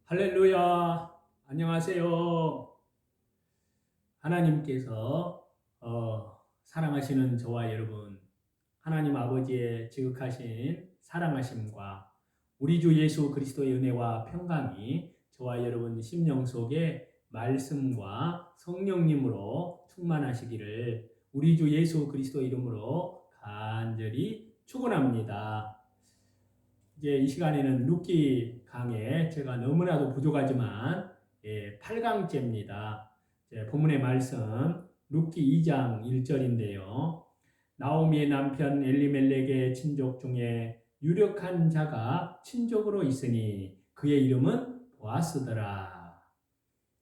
할렐루야. 안녕하세요. 하나님께서 사랑하시는 저와 여러분, 하나님 아버지의 지극하신 사랑하심과 우리 주 예수 그리스도의 은혜와 평강이 저와 여러분 심령 속에 말씀과 성령님으로 충만하시기를 우리 주 예수 그리스도 이름으로 간절히 축원합니다. 이제 이 시간에는 룻기 강의 제가 너무나도 부족하지만 8강째입니다. 본문의 말씀 룻기 2장 1절인데요. 나오미의 남편 엘리멜렉의 친족 중에 유력한 자가 친족으로 있으니 그의 이름은 보아스더라.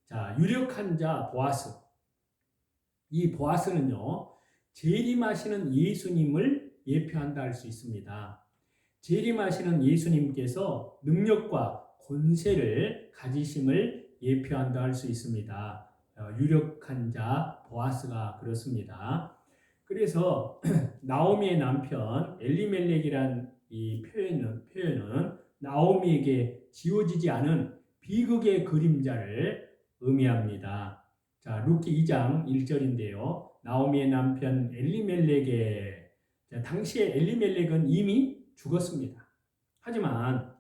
자, 유력한 자 보아스. 이 보아스는요, 재림하시는 예수님을 예표한다 할 수 있습니다. 재림하시는 예수님께서 능력과 권세를 가지심을 예표한다 할 수 있습니다. 유력한 자 보아스가 그렇습니다. 그래서 나오미의 남편 엘리멜렉이란 이 표현은 나오미에게 지워지지 않은 비극의 그림자를 의미합니다. 자, 룻기 2장 1절인데요. 나오미의 남편 엘리멜렉의 당시에 엘리멜렉은 이미 죽었습니다. 하지만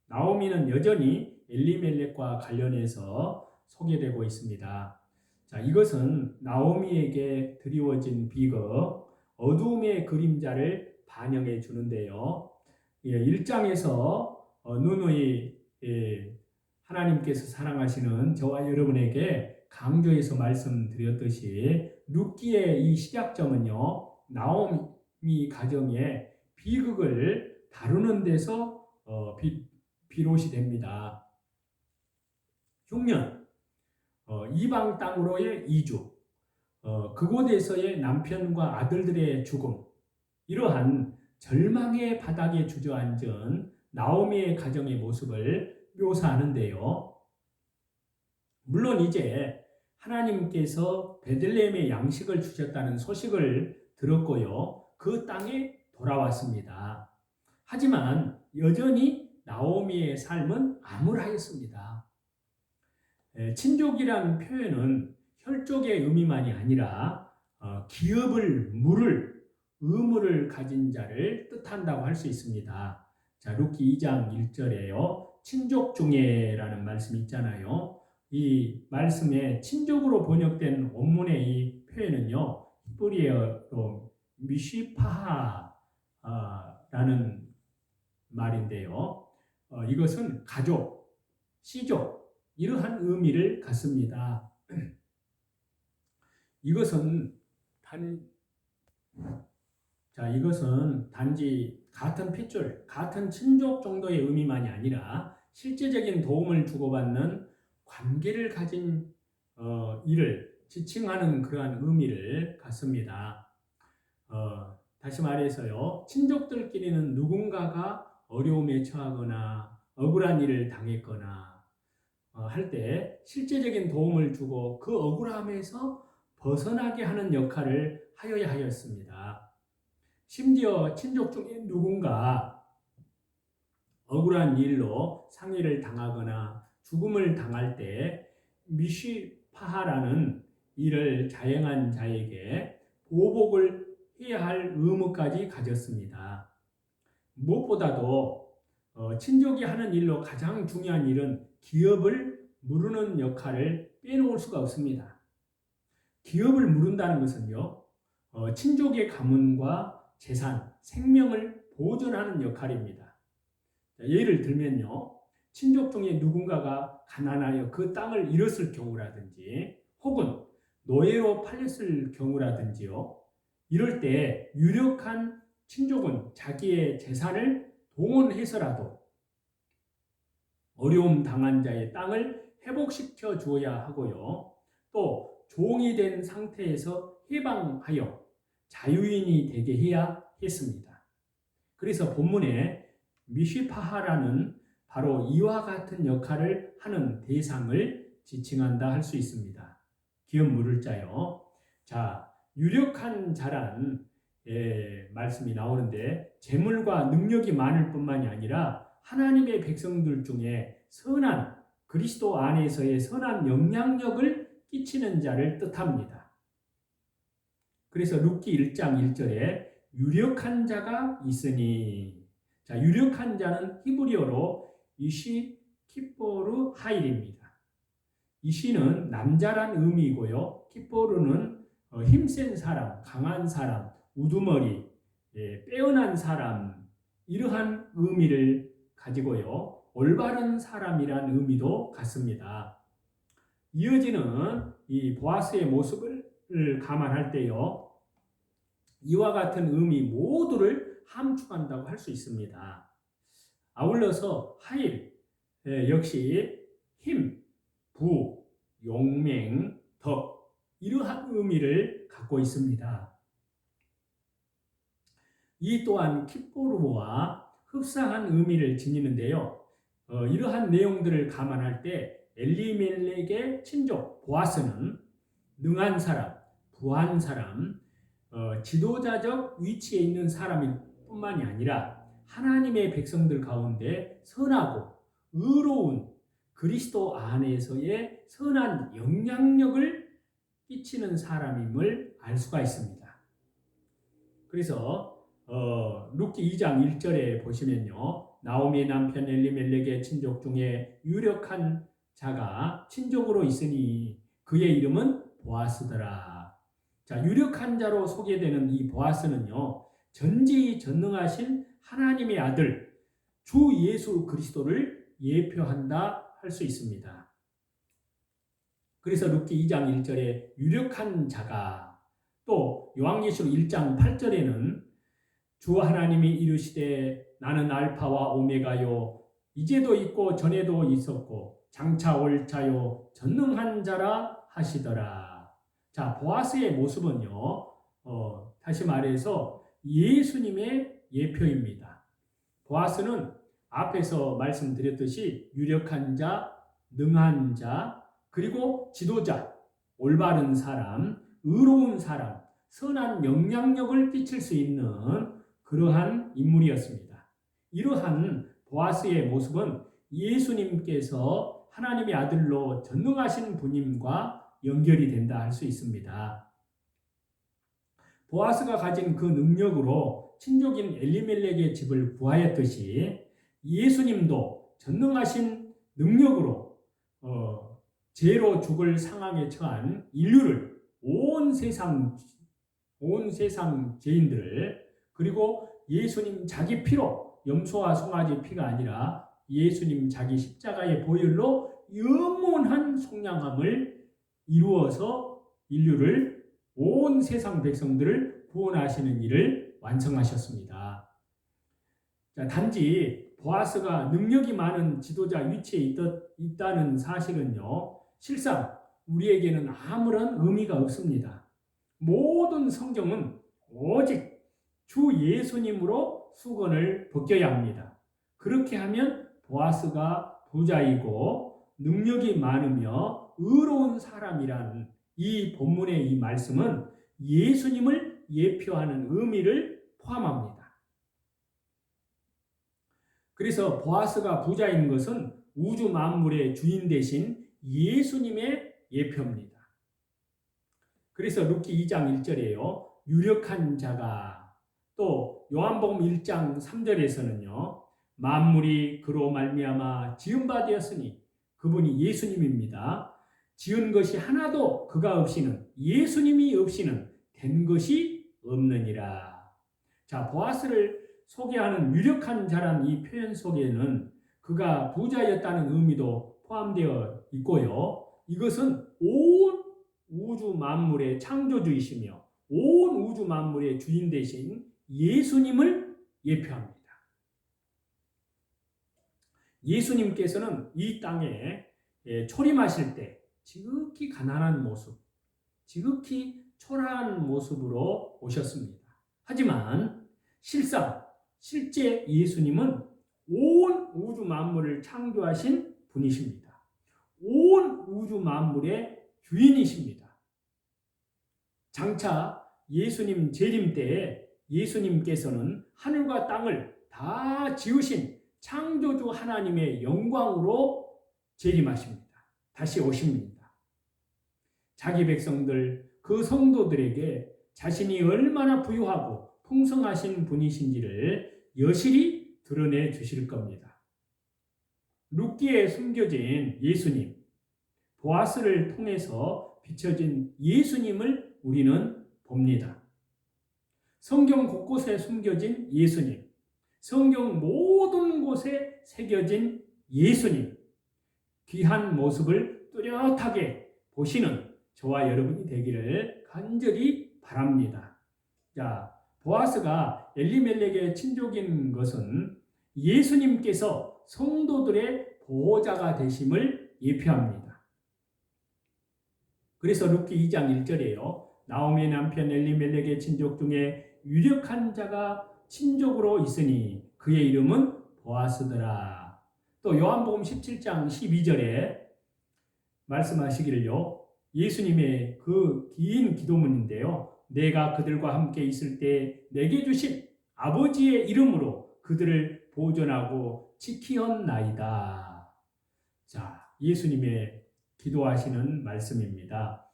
나오미는 여전히 엘리멜렉과 관련해서 소개되고 있습니다. 자, 이것은 나오미에게 드리워진 비극, 어두움의 그림자를 반영해 주는데요. 1장에서 누누이 하나님께서 사랑하시는 저와 여러분에게 강조해서 말씀드렸듯이 룻기의 이 시작점은요, 나오미 가정의 비극을 다루는 데서 비롯이 됩니다. 흉년, 이방 땅으로의 이주, 그곳에서의 남편과 아들들의 죽음, 이러한 절망의 바닥에 주저앉은 나오미의 가정의 모습을 묘사하는데요. 물론 이제 하나님께서 베들레헴에 양식을 주셨다는 소식을 들었고요. 그 땅에 돌아왔습니다. 하지만 여전히 나오미의 삶은 암울하였습니다. 친족이란 표현은 혈족의 의미만이 아니라 기업을 물을 의무를 가진 자를 뜻한다고 할 수 있습니다. 자, 룻기 2장 1절에요. 친족 중에라는 말씀이 있잖아요. 이 말씀에 친족으로 번역된 원문의 이 표현은요. 히브리어로 미시파하라는 말인데요. 이것은 가족, 씨족 이러한 의미를 갖습니다. 이것은 단지 같은 핏줄, 같은 친족 정도의 의미만이 아니라 실제적인 도움을 주고받는 관계를 가진 이를 지칭하는 그러한 의미를 갖습니다. 다시 말해서요, 친족들끼리는 누군가가 어려움에 처하거나 억울한 일을 당했거나 할 때 실제적인 도움을 주고 그 억울함에서 벗어나게 하는 역할을 하여야 하였습니다. 심지어 친족 중에 누군가 억울한 일로 상해를 당하거나 죽음을 당할 때 미시파하라는 일을 자행한 자에게 보복을 해야 할 의무까지 가졌습니다. 무엇보다도 친족이 하는 일로 가장 중요한 일은 기업을 무르는 역할을 빼놓을 수가 없습니다. 기업을 무른다는 것은요, 친족의 가문과 재산, 생명을 보존하는 역할입니다. 예를 들면요, 친족 중에 누군가가 가난하여 그 땅을 잃었을 경우라든지 혹은 노예로 팔렸을 경우라든지요, 이럴 때 유력한 친족은 자기의 재산을 동원해서라도 어려움 당한 자의 땅을 회복시켜 주어야 하고요. 또 종이 된 상태에서 해방하여 자유인이 되게 해야 했습니다. 그래서 본문에 미시파하라는 바로 이와 같은 역할을 하는 대상을 지칭한다 할 수 있습니다. 기업 물을 자요. 자, 유력한 자란 말씀이 나오는데 재물과 능력이 많을 뿐만이 아니라 하나님의 백성들 중에 선한 그리스도 안에서의 선한 영향력을 끼치는 자를 뜻합니다. 그래서 룻기 1장 1절에 유력한 자가 있으니, 자, 유력한 자는 히브리어로 이시 키포르 하일입니다. 이시는 남자란 의미이고요. 키포르는 힘센 사람, 강한 사람, 우두머리, 빼어난 사람, 이러한 의미를 가지고요. 올바른 사람이란 의미도 같습니다. 이어지는 이 보아스의 모습을 감안할 때요, 이와 같은 의미 모두를 함축한다고 할 수 있습니다. 아울러서 하일 역시 힘, 부, 용맹, 덕, 이러한 의미를 갖고 있습니다. 이 또한 킵보르와 흡사한 의미를 지니는데요. 이러한 내용들을 감안할 때 엘리멜렉의 친족 보아스는 능한 사람, 부한 사람, 지도자적 위치에 있는 사람일 뿐만이 아니라 하나님의 백성들 가운데 선하고 의로운 그리스도 안에서의 선한 영향력을 끼치는 사람임을 알 수가 있습니다. 그래서 룻기 2장 1절에 보시면요, 나오미의 남편 엘리멜렉의 친족 중에 유력한 자가 친족으로 있으니 그의 이름은 보아스더라. 자, 유력한 자로 소개되는 이 보아스는요, 전지전능하신 하나님의 아들 주 예수 그리스도를 예표한다 할 수 있습니다. 그래서 룻기 2장 1절에 유력한 자가, 또 요한계시록 1장 8절에는 주 하나님이 이르시되 나는 알파와 오메가요 이제도 있고 전에도 있었고 장차 올 자요 전능한 자라 하시더라. 자, 보아스의 모습은요, 다시 말해서 예수님의 예표입니다. 보아스는 앞에서 말씀드렸듯이 유력한 자, 능한 자, 그리고 지도자, 올바른 사람, 의로운 사람, 선한 영향력을 끼칠 수 있는 그러한 인물이었습니다. 이러한 보아스의 모습은 예수님께서 하나님의 아들로 전능하신 분임과 연결이 된다 할 수 있습니다. 보아스가 가진 그 능력으로 친족인 엘리멜렉의 집을 구하였듯이 예수님도 전능하신 능력으로 죄로 죽을 상황에 처한 인류를, 온 세상 죄인들을, 그리고 예수님 자기 피로, 염소와 송아지 피가 아니라 예수님 자기 십자가의 보혈로 영원한 속량함을 이루어서 인류를, 온 세상 백성들을 구원하시는 일을 완성하셨습니다. 자, 단지 보아스가 능력이 많은 지도자 위치에 있다는 사실은요, 실상 우리에게는 아무런 의미가 없습니다. 모든 성경은 오직 주 예수님으로 수건을 벗겨야 합니다. 그렇게 하면 보아스가 부자이고 능력이 많으며 의로운 사람이라는 이 본문의 이 말씀은 예수님을 예표하는 의미를 포함합니다. 그래서 보아스가 부자인 것은 우주 만물의 주인 되신 예수님의 예표입니다. 그래서 룻기 2장 1절에요. 유력한 자가, 또 요한복음 1장 3절에서는요. 만물이 그로 말미암아 지은 바 되었으니, 그분이 예수님입니다. 지은 것이 하나도 그가 없이는, 예수님이 없이는 된 것이 없느니라. 자, 보아스를 소개하는 유력한 자란 이 표현 속에는 그가 부자였다는 의미도 포함되어 있고요. 이것은 온 우주 만물의 창조주이시며 온 우주 만물의 주인 되신 예수님을 예표합니다. 예수님께서는 이 땅에 초림하실 때 지극히 가난한 모습, 지극히 초라한 모습으로 오셨습니다. 하지만 실제 예수님은 온 우주 만물을 창조하신 분이십니다. 온 우주 만물의 주인이십니다. 장차 예수님 재림 때에 예수님께서는 하늘과 땅을 다 지으신 창조주 하나님의 영광으로 재림하십니다. 다시 오십니다. 자기 백성들, 그 성도들에게 자신이 얼마나 부유하고 풍성하신 분이신지를 여실히 드러내 주실 겁니다. 룻기에 숨겨진 예수님, 보아스를 통해서 비춰진 예수님을 우리는 봅니다. 성경 곳곳에 숨겨진 예수님, 성경 모든 곳에 새겨진 예수님, 귀한 모습을 뚜렷하게 보시는 저와 여러분이 되기를 간절히 바랍니다. 자, 보아스가 엘리멜렉의 친족인 것은 예수님께서 성도들의 보호자가 되심을 예표합니다. 그래서 룻기 2장 1절에요. 나오미의 남편 엘리멜렉의 친족 중에 유력한 자가 친족으로 있으니 그의 이름은 보아스더라. 또 요한복음 17장 12절에 말씀하시기를요. 예수님의 그 긴 기도문인데요. 내가 그들과 함께 있을 때 내게 주신 아버지의 이름으로 그들을 보존하고 지키었나이다. 자, 예수님의 기도하시는 말씀입니다.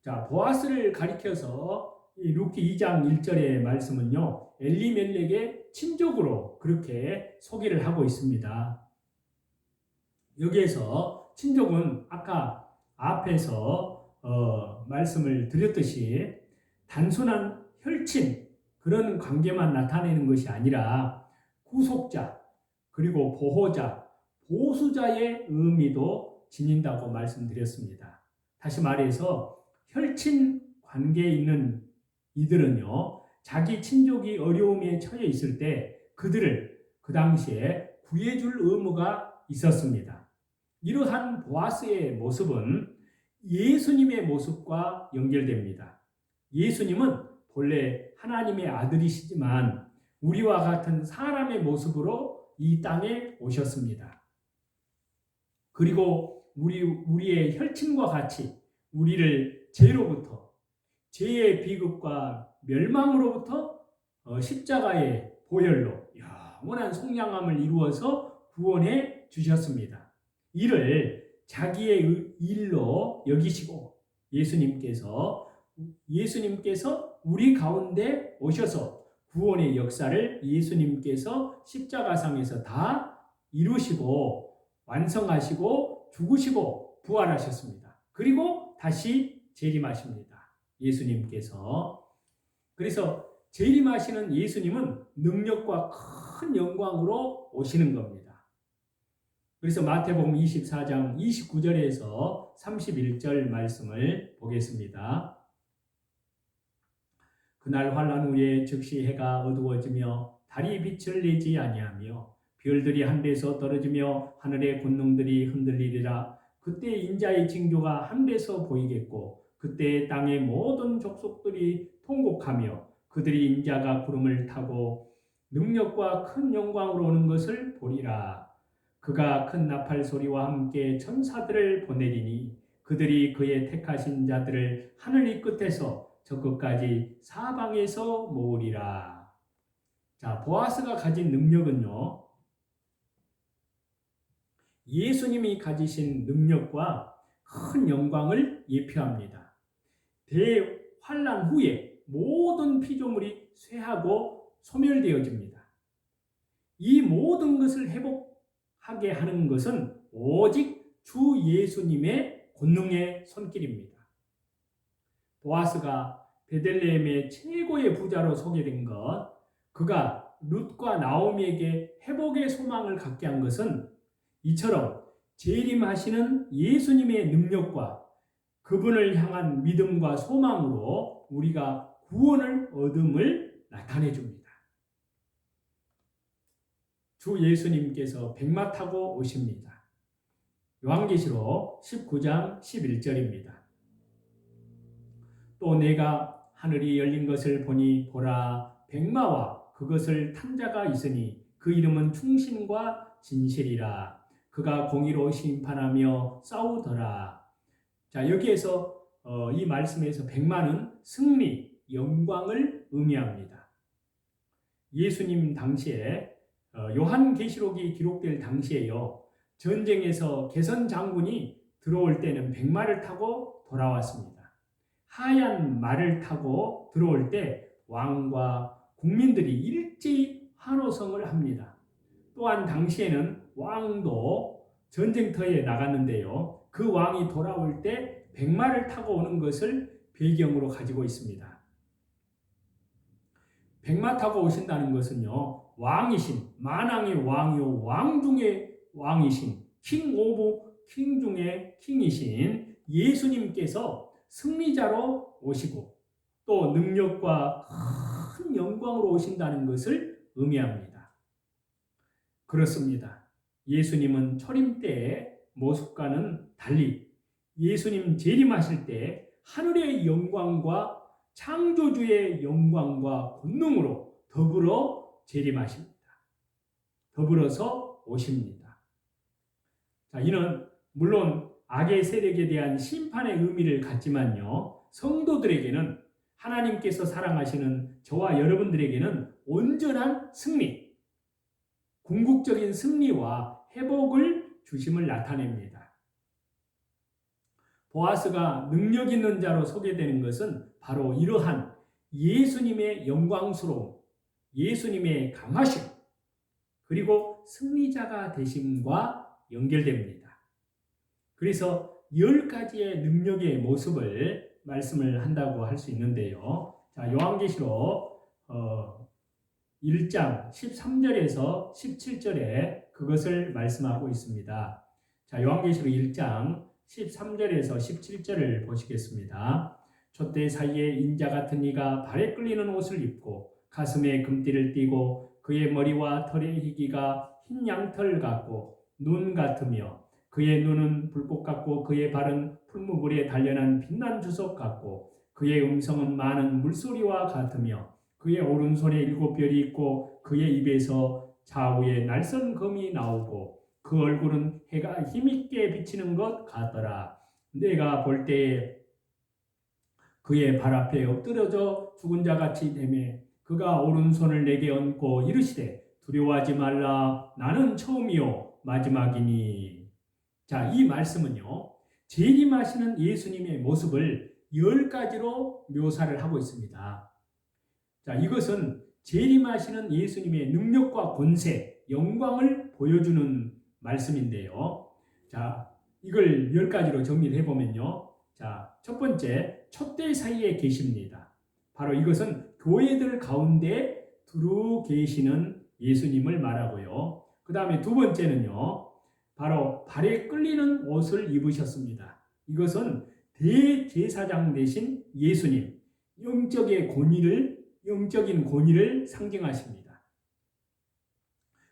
자, 보아스를 가리켜서 이 룻기 2장 1절의 말씀은요. 엘리멜렉의 친족으로 그렇게 소개를 하고 있습니다. 여기에서 친족은 아까 앞에서 말씀을 드렸듯이 단순한 혈친 그런 관계만 나타내는 것이 아니라 구속자 그리고 보호자, 보수자의 의미도 지닌다고 말씀드렸습니다. 다시 말해서 혈친 관계에 있는 이들은요, 자기 친족이 어려움에 처해 있을 때 그들을 그 당시에 구해줄 의무가 있었습니다. 이러한 보아스의 모습은 예수님의 모습과 연결됩니다. 예수님은 본래 하나님의 아들이시지만 우리와 같은 사람의 모습으로 이 땅에 오셨습니다. 그리고 우리의 혈친과 같이 우리를 죄로부터, 죄의 비극과 멸망으로부터 십자가의 보혈로 영원한 속량함을 이루어서 구원해 주셨습니다. 이를 자기의 일로 여기시고 예수님께서 우리 가운데 오셔서 구원의 역사를 예수님께서 십자가상에서 다 이루시고 완성하시고 죽으시고 부활하셨습니다. 그리고 다시 재림하십니다. 예수님께서. 그래서 재림하시는 예수님은 능력과 큰 영광으로 오시는 겁니다. 그래서 마태복음 24장 29절에서 31절 말씀을 보겠습니다. 그날 환난 후에 즉시 해가 어두워지며 달이 빛을 내지 아니하며 별들이 하늘에서 떨어지며 하늘의 권능들이 흔들리리라. 그때 인자의 징조가 하늘에서 보이겠고 그때 땅의 모든 족속들이 통곡하며 그들이 인자가 구름을 타고 능력과 큰 영광으로 오는 것을 보리라. 그가 큰 나팔 소리와 함께 천사들을 보내리니 그들이 그의 택하신 자들을 하늘 이 끝에서 저 끝까지 사방에서 모으리라. 자, 보아스가 가진 능력은요, 예수님이 가지신 능력과 큰 영광을 예표합니다. 대환란 후에 모든 피조물이 쇠하고 소멸되어집니다. 이 모든 것을 회복하게 하는 것은 오직 주 예수님의 권능의 손길입니다. 보아스가 베들레헴의 최고의 부자로 소개된 것, 그가 룻과 나오미에게 회복의 소망을 갖게 한 것은 이처럼 재림하시는 예수님의 능력과 그분을 향한 믿음과 소망으로 우리가 구원을 얻음을 나타내 줍니다. 주 예수님께서 백마 타고 오십니다. 요한계시록 19장 11절입니다. 또 내가 하늘이 열린 것을 보니 보라 백마와 그것을 탄 자가 있으니 그 이름은 충신과 진실이라. 그가 공의로 심판하며 싸우더라. 자, 여기에서 이 말씀에서 백마는 승리, 영광을 의미합니다. 예수님 당시에 요한계시록이 기록될 당시에요. 전쟁에서 개선 장군이 들어올 때는 백마를 타고 돌아왔습니다. 하얀 말을 타고 들어올 때 왕과 국민들이 일제히 환호성을 합니다. 또한 당시에는 왕도 전쟁터에 나갔는데요. 그 왕이 돌아올 때 백마를 타고 오는 것을 배경으로 가지고 있습니다. 백마 타고 오신다는 것은요, 왕이신, 만왕의 왕이요 왕 중의 왕이신, 킹 오브 킹 중의 킹이신 예수님께서 승리자로 오시고 또 능력과 큰 영광으로 오신다는 것을 의미합니다. 그렇습니다. 예수님은 초림 때의 모습과는 달리 예수님 재림하실 때 하늘의 영광과 창조주의 영광과 권능으로 더불어 재림하십니다. 더불어서 오십니다. 자, 이는 물론 악의 세력에 대한 심판의 의미를 갖지만요, 성도들에게는 하나님께서 사랑하시는 저와 여러분들에게는 온전한 승리, 궁극적인 승리와 회복을 주심을 나타냅니다. 보아스가 능력 있는 자로 소개되는 것은 바로 이러한 예수님의 영광스러움, 예수님의 강하심, 그리고 승리자가 되심과 연결됩니다. 그래서 10가지의 능력의 모습을 말씀을 한다고 할 수 있는데요. 자, 요한계시록 1장 13절에서 17절에 그것을 말씀하고 있습니다. 자, 요한계시록 1장 13절에서 17절을 보시겠습니다. 촛대 사이에 인자 같은 이가 발에 끌리는 옷을 입고 가슴에 금띠를 띠고 그의 머리와 털의 희기가 흰 양털 같고 눈 같으며 그의 눈은 불꽃 같고 그의 발은 풀무불에 단련한 빛난 주석 같고 그의 음성은 많은 물소리와 같으며 그의 오른손에 7별이 있고 그의 입에서 좌우에 날선 검이 나오고 그 얼굴은 해가 힘있게 비치는 것 같더라. 내가 볼 때에 그의 발 앞에 엎드려져 죽은 자같이 되매 그가 오른손을 내게 얹고 이르시되 두려워하지 말라. 나는 처음이요 마지막이니. 자, 이 말씀은요, 재림하시는 예수님의 모습을 10가지로 묘사를 하고 있습니다. 자, 이것은 재림하시는 예수님의 능력과 권세, 영광을 보여주는 말씀인데요. 자, 이걸 10가지로 정리를 해보면요. 자, 첫 번째, 촛대 사이에 계십니다. 바로 이것은 교회들 가운데 두루 계시는 예수님을 말하고요. 그 다음에 두 번째는요, 바로 발에 끌리는 옷을 입으셨습니다. 이것은 대제사장 되신 예수님, 영적인 권위를 상징하십니다.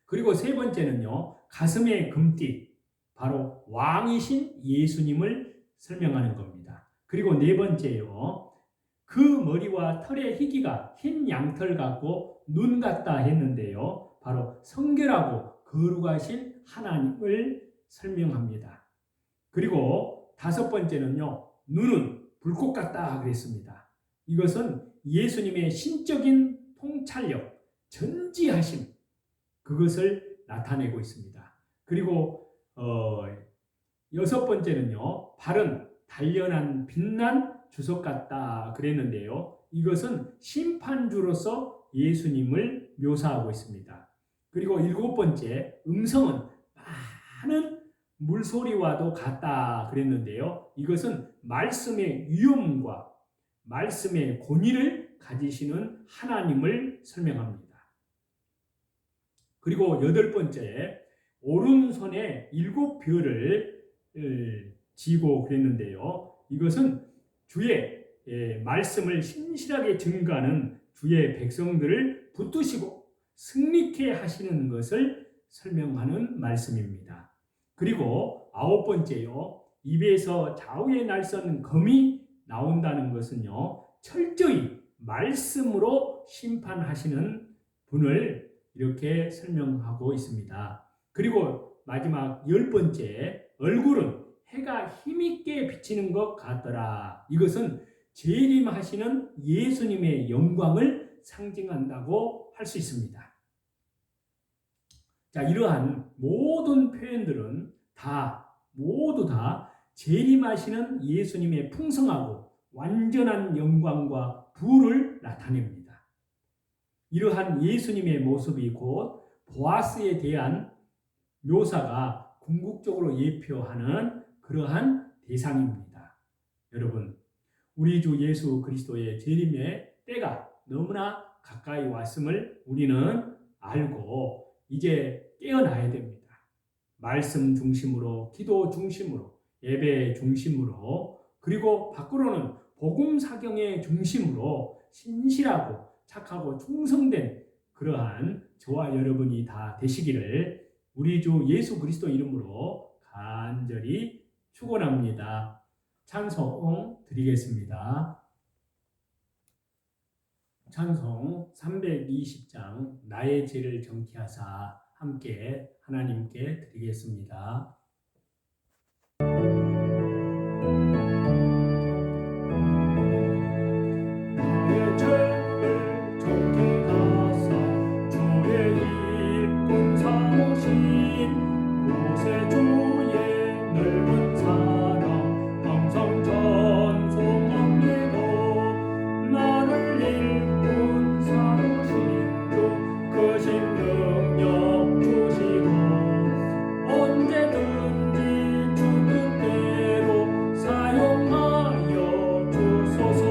그리고 세 번째는요, 가슴에 금띠, 바로 왕이신 예수님을 설명하는 겁니다. 그리고 네 번째요, 그 머리와 털의 희기가 흰 양털 같고 눈 같다 했는데요, 바로 성결하고 거룩하신 하나님을 설명합니다. 그리고 다섯 번째는요, 눈은 불꽃 같다 그랬습니다. 이것은 예수님의 신적인 통찰력, 전지하심, 그것을 나타내고 있습니다. 그리고 여섯 번째는요, 발은 단련한 빛난 주석 같다 그랬는데요, 이것은 심판주로서 예수님을 묘사하고 있습니다. 그리고 일곱 번째, 음성은 많은 물소리와도 같다 그랬는데요, 이것은 말씀의 위엄과 말씀의 권위를 가지시는 하나님을 설명합니다. 그리고 여덟 번째, 오른손에 7별을 쥐고 그랬는데요, 이것은 주의 말씀을 신실하게 증거하는 주의 백성들을 붙드시고 승리케 하시는 것을 설명하는 말씀입니다. 그리고 아홉 번째요, 입에서 좌우에 날선 검이 나온다는 것은요, 철저히 말씀으로 심판하시는 분을 이렇게 설명하고 있습니다. 그리고 마지막 10번째, 얼굴은 해가 힘있게 비치는 것 같더라. 이것은 재림하시는 예수님의 영광을 상징한다고 할 수 있습니다. 자, 이러한 모든 표현들은 모두 다 재림하시는 예수님의 풍성하고 완전한 영광과 부를 나타냅니다. 이러한 예수님의 모습이 곧 보아스에 대한 묘사가 궁극적으로 예표하는 그러한 대상입니다. 여러분, 우리 주 예수 그리스도의 재림의 때가 너무나 가까이 왔음을 우리는 알고 이제 깨어나야 됩니다. 말씀 중심으로, 기도 중심으로, 예배 중심으로, 그리고 밖으로는 복음 사경의 중심으로 신실하고 착하고 충성된 그러한 저와 여러분이 다 되시기를 우리 주 예수 그리스도 이름으로 간절히 축원합니다. 찬송 드리겠습니다. 찬송 320장 나의 죄를 정케하사 함께 하나님께 드리겠습니다. 나의 죄를 정케하사 주의 일꾼 삼으신 구세 주의 넓은 사랑 항상 전송함되고 나를 일꾼 삼으신 주 크신 능력 주시고 언제든지 주 뜻대로 사용하여 주소서.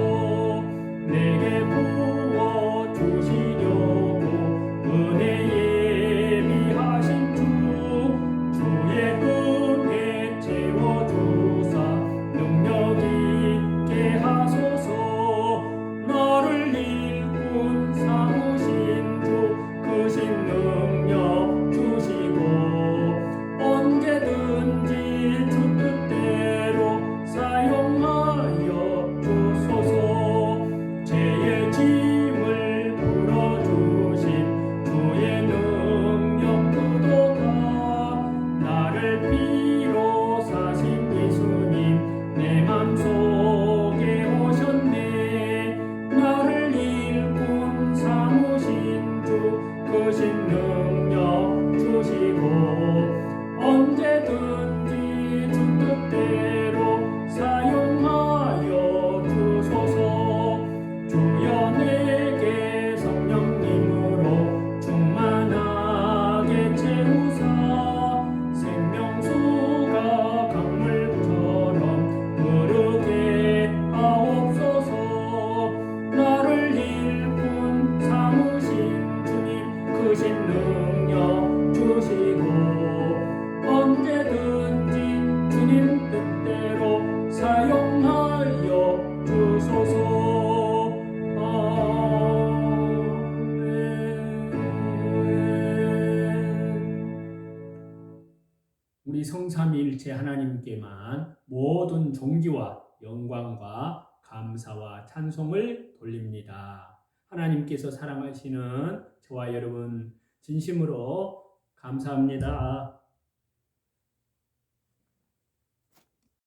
내게 부어 주시려고 은혜 예비하신 주의 은혜 채워주사 능력 있게 하소서. 나를 일꾼 삼으신 주 크신 능력 주시고 언제든지 주 뜻대로 사용하여 주소서. 죄의 짐을 풀어주신 주의 능력 크도다. 나를 피로 사신 예수님 내 맘속에 오셨네. 나를 일꾼 삼으신 주 크신 능력 주시고 언제든지 주 뜻대로 사용하여 주소서. 주여 내게 성령님으로 충만하게 채우사 생명수가 강물처럼 흐르게 하옵소서. 나를 일꾼 삼으신 주님 크신 능력 주시고 언제든지 주님 뜻대로 사용하여 주소서. 우리 성삼위일체 하나님께만 모든 존귀와 영광과 감사와 찬송을 돌립니다. 하나님께서 사랑하시는 저와 여러분 진심으로 감사합니다.